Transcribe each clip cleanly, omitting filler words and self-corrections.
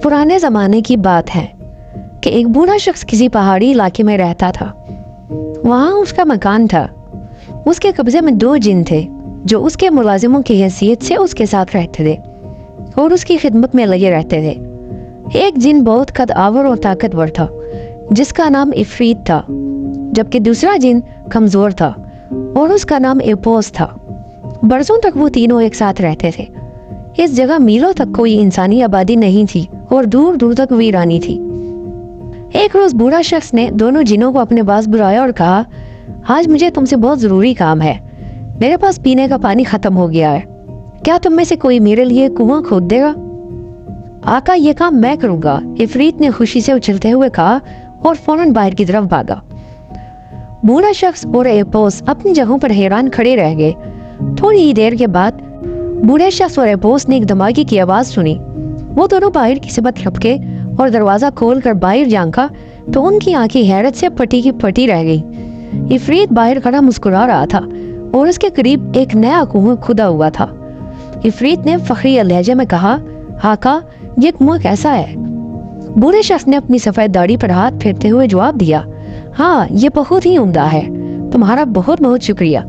पुराने ज़माने की बात है कि एक बूढ़ा शख्स किसी पहाड़ी इलाके में रहता था। वहाँ उसका मकान था। उसके कब्जे में 2 जिन थे जो उसके मुलाजिमों की हैसियत से उसके साथ रहते थे और उसकी खिदमत में लगे रहते थे। एक जिन बहुत कद आवर और ताकतवर था जिसका नाम इफरीत था, जबकि दूसरा जिन कमज़ोर था और उसका नाम एपोस था। बरसों तक वो तीनों एक साथ रहते थे। इस जगह मीलों तक कोई इंसानी आबादी नहीं थी और दूर दूर तक वीरानी थी। एक रोज बूढ़ा शख्स ने दोनों जिनों को अपने पास बुलाया और कहा, आज मुझे तुमसे बहुत जरूरी काम है। मेरे पास पीने का पानी खत्म हो गया है। क्या तुम में से कोई मेरे लिए कुआं खोद देगा? आका, ये काम मैं करूंगा, इफरीत ने खुशी से उछलते हुए कहा और फौरन बाहर की तरफ भागा। बूढ़ा शख्स और एपोस अपनी जगहों पर हैरान खड़े रह गए। थोड़ी ही देर के बाद बूढ़े शख्स और एपोस ने एक धमाके की आवाज सुनी। वो दोनों बाहर की सबत लपके और दरवाजा खोलकर बाहर झांका तो उनकी आंखें हैरत से फटी की फटी रह गई। इफरीत बाहर खड़ा मुस्कुरा रहा था और उसके करीब एक नया कुआं खुदा हुआ था। इफरीत ने फखरी लहजे में कहा, आका, ये कुआं कैसा है? बूढ़े शख्स ने अपनी सफेद दाढ़ी पर हाथ फेरते हुए जवाब दिया, हाँ, ये बहुत ही उम्दा है। तुम्हारा बहुत बहुत शुक्रिया।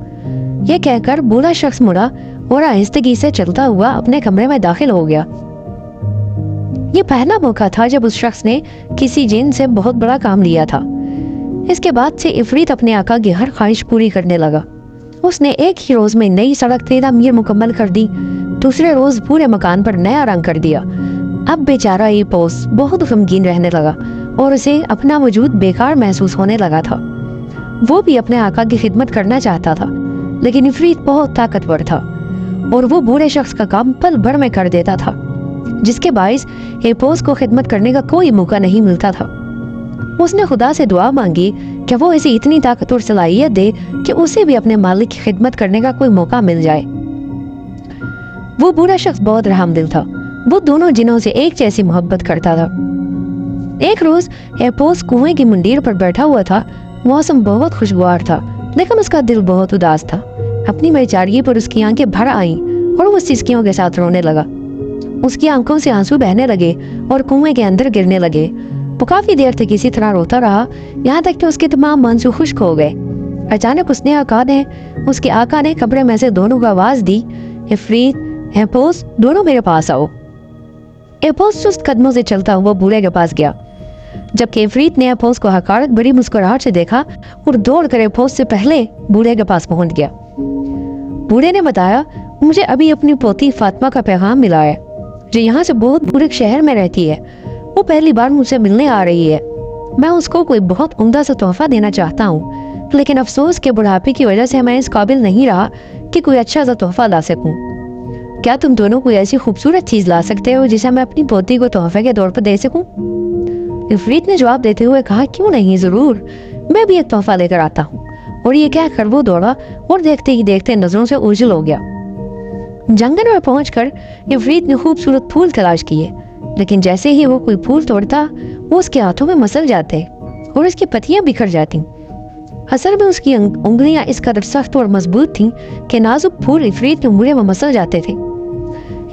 ये कहकर बूढ़ा शख्स मुड़ा और आहिस्तगी से चलता हुआ अपने कमरे में दाखिल हो गया। ये पहला मौका था जब उस शख्स ने किसी जिन से बहुत बड़ा काम लिया था। इसके बाद से इफरीत अपने आका की हर ख्वाहिश पूरी करने लगा। उसने एक ही रोज में नई सड़क तेरा-मीर मुकम्मल कर दी। दूसरे रोज पूरे मकान पर नया रंग कर दिया। अब बेचारा एपोस बहुत गमगीन रहने लगा और उसे अपना वजूद बेकार महसूस होने लगा था। वो भी अपने आका की खिदमत करना चाहता था, लेकिन इफरीत बहुत ताकतवर था और वो बूढ़े शख्स का काम पल भर में कर देता था, जिसके बाइस एपोस को खिदमत करने का कोई मौका नहीं मिलता था। उसने खुदा से दुआ मांगी कि वो इसे इतनी ताकतवर सलाहियत दे कि उसे भी अपने मालिक की खिदमत करने का कोई मौका मिल जाए। वो बूढ़ा शख्स बहुत रहमदिल था। वो दोनों जिनों से एक जैसी मोहब्बत करता था। एक रोज एपोस कुएं की मंडीर पर बैठा हुआ था। मौसम बहुत खुशगवार था, लेकिन उसका दिल बहुत उदास था। अपनी बेचारगी पर उसकी आंखें भर आईं और वो सिसकियों के साथ रोने लगा। उसकी आंखों से आंसू बहने लगे और कुएं के अंदर गिरने लगे। वो काफी देर तक इसी तरह रोता रहा, यहाँ तक कि उसके तमाम आंसू खुश्क हो गए। अचानक उसके आका ने कमरे में से दोनों को आवाज दी, इफरीत, एपोस, दोनों मेरे पास आओ। एपोस सुस्त कदमों से चलता हुआ बूढ़े के पास गया, जबकि इफरीत ने एपोस को हकारत बड़ी मुस्कुराहट से देखा और दौड़ कर एपोस से पहले बूढ़े के पास पहुंच गया। बूढ़े ने बताया, मुझे अभी अपनी पोती फातिमा का पैगाम मिला है, जो यहाँ से बहुत दूर एक शहर में रहती है। वो पहली बार मुझसे मिलने आ रही है। मैं उसको कोई बहुत उम्दा सा तोहफा देना चाहता हूँ, लेकिन अफसोस के बुढ़ापे की वजह से मैं इस काबिल नहीं रहा कि कोई अच्छा सा तोहफा ला सकूं। क्या तुम दोनों कोई ऐसी खूबसूरत चीज ला सकते हो जिसे मैं अपनी पोती को तोहफे के तौर पर दे सकूं? इफरीत ने जवाब देते हुए कहा, क्यों नहीं, जरूर, मैं भी एक तोहफा लेकर आता हूँ। और ये कहकर वो दौड़ा और देखते ही देखते नजरों से ओझल हो गया। जंगल में पहुंचकर इफरीत ने खूबसूरत फूल तलाश किए, लेकिन जैसे ही वो कोई फूल तोड़ता वो उसके हाथों में मसल जाते और उसकी पत्तियां बिखर जाती। असल में उसकी उंगलियां इस कदर सख्त और मजबूत थीं कि नाजुक फूल इफरीत के मुंह में मसल जाते थे।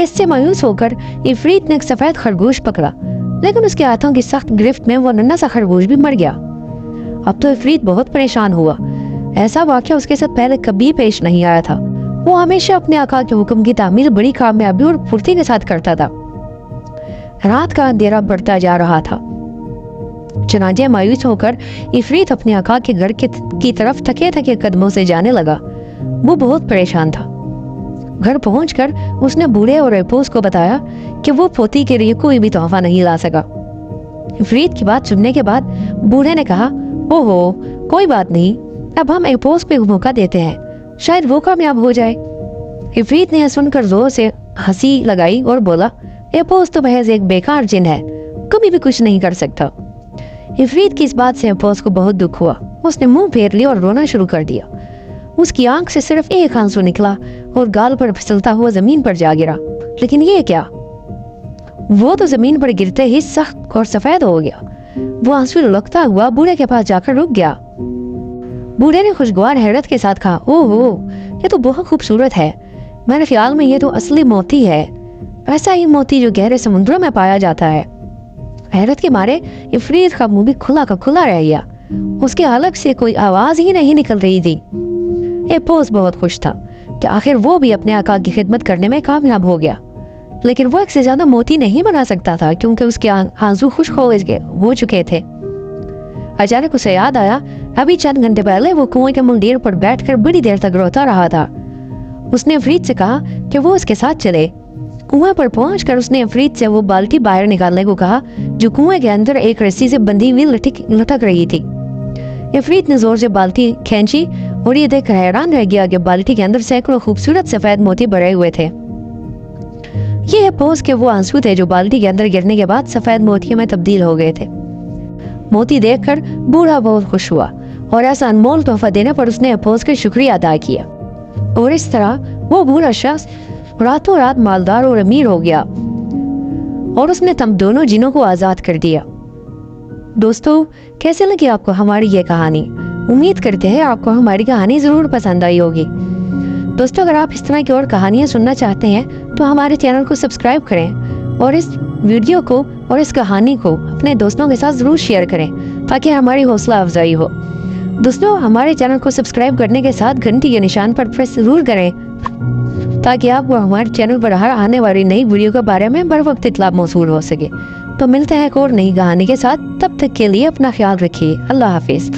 इससे मायूस होकर इफरीत ने एक सफेद खरगोश पकड़ा, लेकिन उसके हाथों की सख्त गिरफ्त में वो नन्हा सा खरगोश भी मर गया। अब तो इफरीत बहुत परेशान हुआ। ऐसा वाकया उसके साथ पहले कभी पेश नहीं आया था। वो हमेशा अपने आका के हुक्म की तामील बड़ी कामयाबी और फुर्ती के साथ करता था। रात का अंधेरा बढ़ता जा रहा था। चनाचे मायूस होकर इफरीत अपने आका के घर की तरफ थके थके कदमों से जाने लगा। वो बहुत परेशान था। घर पहुंचकर उसने बूढ़े और एपोस को बताया कि वो पोती के लिए कोई भी तोहफा नहीं ला सका। इफरीत की बात सुनने के बाद बूढ़े ने कहा, ओहो, कोई बात नहीं, अब हम एपोस पे मौका देते हैं, शायद वो कामयाब हो जाए। इफरीत ने सुनकर जोर से हंसी लगाई और बोला, एपोस तो महज एक बेकार जिन है, कभी भी कुछ नहीं कर सकता। इफरीत की इस बात से एपोस को बहुत दुख हुआ। उसने मुंह फेर लिया और रोना शुरू कर दिया। उसकी आंख से सिर्फ एक आंसू निकला और गाल पर फिसलता हुआ जमीन पर जा गिरा। लेकिन ये क्या, वो तो जमीन पर गिरते ही सख्त और सफेद हो गया। वो आंसू लुढ़कता हुआ बूढ़े के पास जाकर रुक गया। बूढ़े ने खुशगवार हैरत के साथ कहा, ओहो, ये तो बहुत खूबसूरत है। मेरे ख्याल में ये तो असली मोती है, ऐसा ही मोती जो गहरे समुद्रों में पाया जाता है। حیرت کے مارے عفریت کا منہ بھی کھلا کا کھلا رہ گیا. اس کے حلق سے کوئی آواز ہی نہیں نکل رہی تھی. ایپوس بہت خوش تھا کہ آخر وہ بھی اپنے آقا کی خدمت کرنے میں کامیاب ہو گیا. لیکن وہ ایک سے زیادہ موتی نہیں بنا سکتا تھا کیونکہ اس کے آنسو خشک ہو چکے تھے. اچانک اسے یاد آیا ابھی چند گھنٹے پہلے وہ کنویں کے منڈیر پر بیٹھ کر بڑی دیر تک روتا رہا تھا. اس نے عفریت سے کہا کہ وہ اس کے ساتھ چلے. کنویں پر پہنچ کر اس نے عفریت سے وہ بالٹی باہر نکالنے کو کہا جو کنویں کے اندر ایک رسی سے بندھی ہوئی لٹک رہی تھی. عفریت نے زور سے بالٹی کھینچی اور یہ دیکھ کر حیران رہ گیا کہ بالٹی کے اندر سینکڑوں خوبصورت سفید موتی بھرے ہوئے تھے. یہ ایپوس کے وہ آنسو تھے جو بالٹی کے اندر گرنے کے بعد سفید موتیوں میں تبدیل ہو گئے تھے. موتی دیکھ کر بوڑھا بہت خوش ہوا اور ایسا انمول تحفہ دینے پر اس نے ایپوس کا شکریہ ادا کیا. اور اس طرح وہ بوڑھا شخص راتوں رات مالدار اور امیر ہو گیا اور اس نے تم دونوں جنوں کو آزاد کر دیا. دوستو کیسے لگی آپ کو ہماری یہ کہانی؟ امید کرتے ہیں آپ کو ہماری کہانی ضرور پسند آئی ہوگی. دوستو اگر آپ اس طرح کی اور کہانیاں سننا چاہتے ہیں تو ہمارے چینل کو سبسکرائب کریں اور اس ویڈیو کو اور اس کہانی کو اپنے دوستوں کے ساتھ ضرور شیئر کریں تاکہ ہماری حوصلہ افزائی ہو. دوستو ہمارے چینل کو سبسکرائب کرنے کے ساتھ گھنٹی کے نشان پر پریس ضرور کریں تاکہ آپ کو ہمارے چینل پر ہر آنے والی نئی ویڈیو کے بارے میں بر وقت اطلاع موصول ہو سکے. تو ملتے ہیں ایک اور نئی کہانی کے ساتھ. تب تک کے لیے اپنا خیال رکھیے. اللہ حافظ.